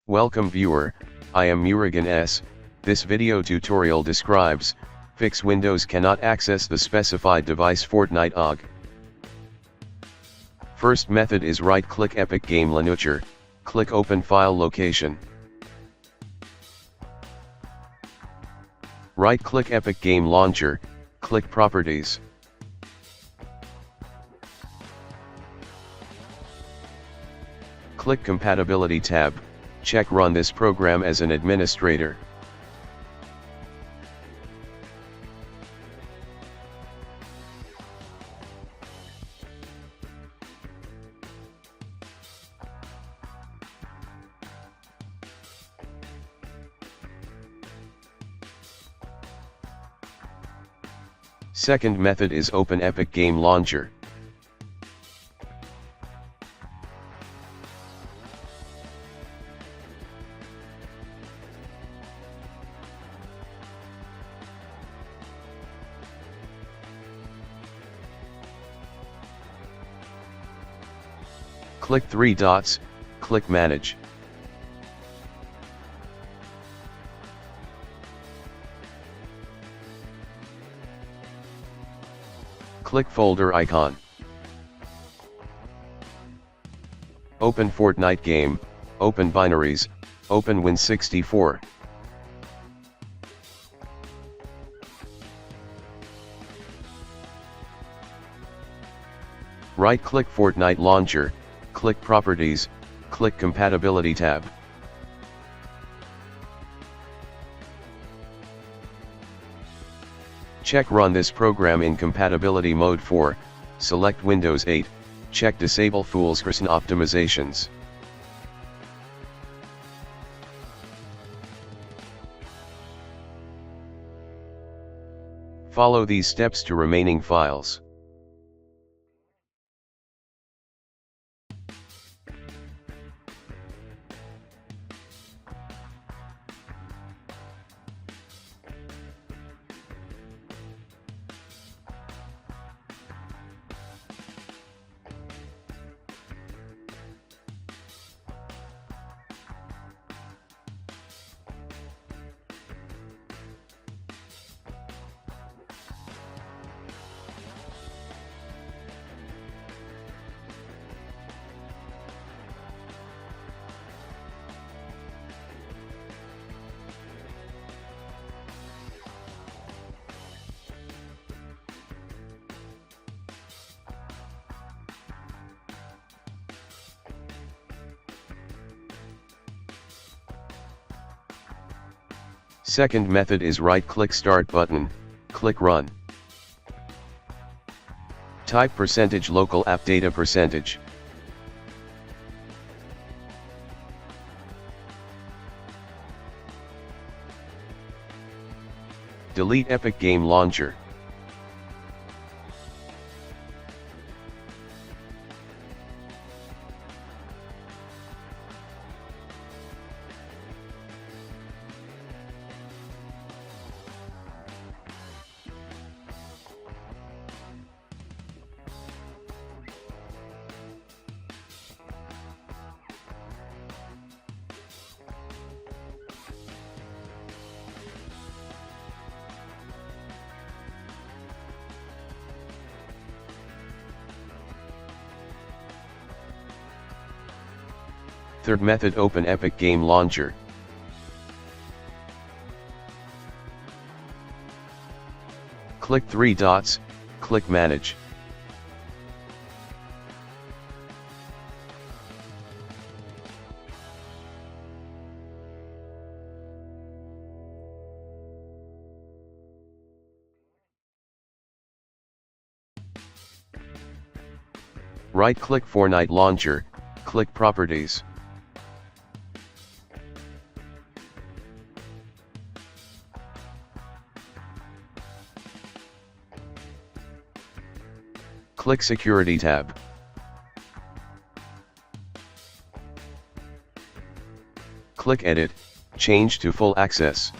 Welcome viewer, I am Murugan S. This video tutorial describes, fix Windows cannot access the specified device FORTNITE OG. First method is right-click Epic Game Launcher, click Open File Location. Right-click Epic Game Launcher, click Properties. Click Compatibility tab, check Run this program as an administrator. Second method is open Epic Game Launcher. Click three dots, click Manage. Click folder icon. Open FORTNITE game, open binaries, open Win64. Right-click FORTNITE launcher, click Properties, click Compatibility tab. Check Run this program in compatibility mode 4, select Windows 8, check Disable Full Screen Optimizations. Follow these steps to remaining files. Second method is right-click Start button, click Run. Type %local app data %. Delete Epic Game Launcher. Third method, open Epic Game Launcher. Click three dots, click Manage. Right-click FORTNITE Launcher, click Properties. Click Security tab. Click Edit, change to full access.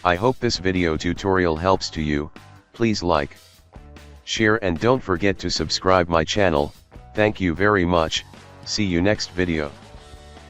I hope this video tutorial helps to you. Please like, share and don't forget to subscribe my channel. Thank you very much. See you next video.